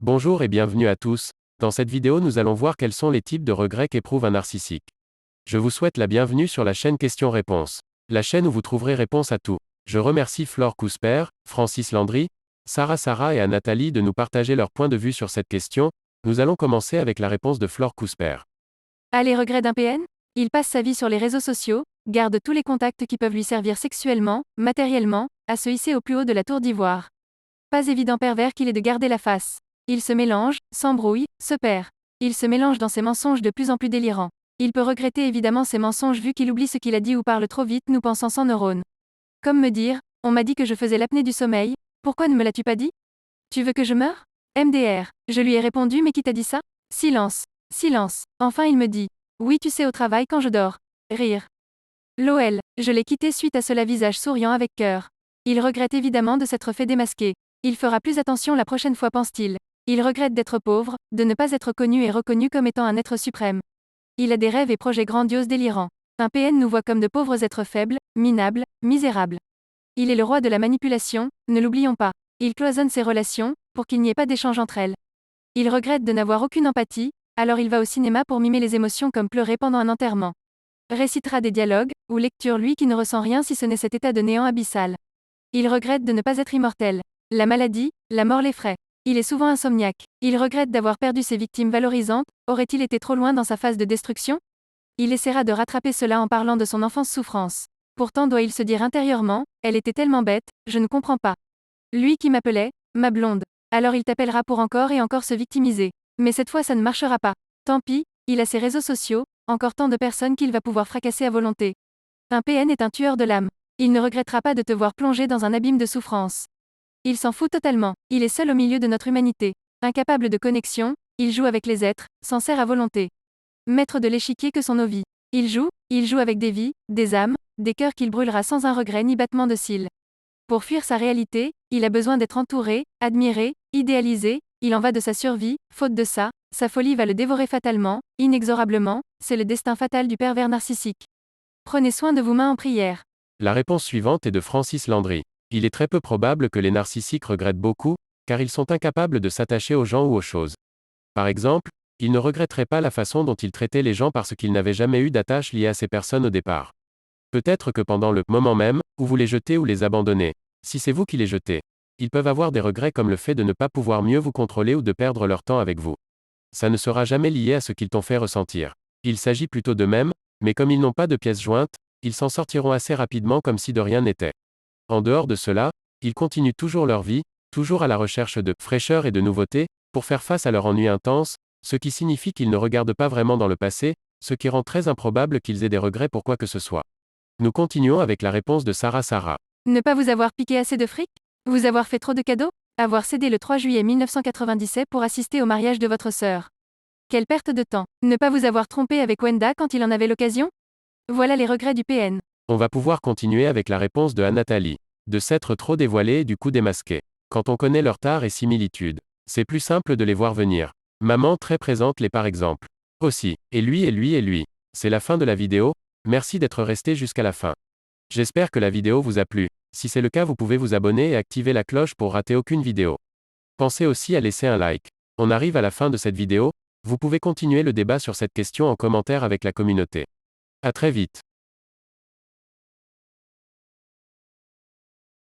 Bonjour et bienvenue à tous. Dans cette vidéo, nous allons voir quels sont les types de regrets qu'éprouve un narcissique. Je vous souhaite la bienvenue sur la chaîne Questions-Réponses. La chaîne où vous trouverez réponse à tout. Je remercie Flore Cousper, Francis Landry, Sarah et Nathalie de nous partager leur point de vue sur cette question. Nous allons commencer avec la réponse de Flore Cousper. Ah, les regrets d'un PN? Il passe sa vie sur les réseaux sociaux, garde tous les contacts qui peuvent lui servir sexuellement, matériellement, à se hisser au plus haut de la tour d'ivoire. Pas évident pervers qu'il est de garder la face. Il se mélange, s'embrouille, se perd. Il se mélange dans ses mensonges de plus en plus délirants. Il peut regretter évidemment ses mensonges vu qu'il oublie ce qu'il a dit ou parle trop vite nous pensant sans neurones. Comme me dire, on m'a dit que je faisais l'apnée du sommeil, pourquoi ne me l'as-tu pas dit? Tu veux que je meure? MDR. Je lui ai répondu mais qui t'a dit ça? Silence. Silence. Enfin il me dit. Oui tu sais au travail quand je dors. Rire. LOL. Je l'ai quitté suite à cela visage souriant avec cœur. Il regrette évidemment de s'être fait démasquer. Il fera plus attention la prochaine fois pense-t-il. Il regrette d'être pauvre, de ne pas être connu et reconnu comme étant un être suprême. Il a des rêves et projets grandioses délirants. Un PN nous voit comme de pauvres êtres faibles, minables, misérables. Il est le roi de la manipulation, ne l'oublions pas. Il cloisonne ses relations, pour qu'il n'y ait pas d'échange entre elles. Il regrette de n'avoir aucune empathie, alors il va au cinéma pour mimer les émotions comme pleurer pendant un enterrement. Récitera des dialogues, ou lecture lui qui ne ressent rien si ce n'est cet état de néant abyssal. Il regrette de ne pas être immortel. La maladie, la mort l'effraie. Il est souvent insomniaque. Il regrette d'avoir perdu ses victimes valorisantes, aurait-il été trop loin dans sa phase de destruction? Il essaiera de rattraper cela en parlant de son enfance souffrance. Pourtant doit-il se dire intérieurement, elle était tellement bête, je ne comprends pas. Lui qui m'appelait, ma blonde. Alors il t'appellera pour encore et encore se victimiser. Mais cette fois ça ne marchera pas. Tant pis, il a ses réseaux sociaux, encore tant de personnes qu'il va pouvoir fracasser à volonté. Un PN est un tueur de l'âme. Il ne regrettera pas de te voir plonger dans un abîme de souffrance. Il s'en fout totalement, il est seul au milieu de notre humanité. Incapable de connexion, il joue avec les êtres, s'en sert à volonté. Maître de l'échiquier que sont nos vies. Il joue avec des vies, des âmes, des cœurs qu'il brûlera sans un regret ni battement de cils. Pour fuir sa réalité, il a besoin d'être entouré, admiré, idéalisé, il en va de sa survie, faute de ça, sa folie va le dévorer fatalement, inexorablement, c'est le destin fatal du pervers narcissique. Prenez soin de vos mains en prière. La réponse suivante est de Francis Landry. Il est très peu probable que les narcissiques regrettent beaucoup, car ils sont incapables de s'attacher aux gens ou aux choses. Par exemple, ils ne regretteraient pas la façon dont ils traitaient les gens parce qu'ils n'avaient jamais eu d'attache liée à ces personnes au départ. Peut-être que pendant le moment même, où vous les jetez ou les abandonnez, si c'est vous qui les jetez, ils peuvent avoir des regrets comme le fait de ne pas pouvoir mieux vous contrôler ou de perdre leur temps avec vous. Ça ne sera jamais lié à ce qu'ils t'ont fait ressentir. Il s'agit plutôt d'eux-mêmes, mais comme ils n'ont pas de pièces jointes, ils s'en sortiront assez rapidement comme si de rien n'était. En dehors de cela, ils continuent toujours leur vie, toujours à la recherche de fraîcheur et de nouveautés, pour faire face à leur ennui intense, ce qui signifie qu'ils ne regardent pas vraiment dans le passé, ce qui rend très improbable qu'ils aient des regrets pour quoi que ce soit. Nous continuons avec la réponse de Sarah. Ne pas vous avoir piqué assez de fric? Vous avoir fait trop de cadeaux? Avoir cédé le 3 juillet 1997 pour assister au mariage de votre sœur? Quelle perte de temps. Ne pas vous avoir trompé avec Wenda quand il en avait l'occasion? Voilà les regrets du PN. On va pouvoir continuer avec la réponse de Nathalie. De s'être trop dévoilé et du coup démasqué. Quand on connaît leur tard et similitudes, c'est plus simple de les voir venir. Maman très présente les par exemple. Aussi, et lui. C'est la fin de la vidéo, merci d'être resté jusqu'à la fin. J'espère que la vidéo vous a plu. Si c'est le cas vous pouvez vous abonner et activer la cloche pour rater aucune vidéo. Pensez aussi à laisser un like. On arrive à la fin de cette vidéo, vous pouvez continuer le débat sur cette question en commentaire avec la communauté. À très vite.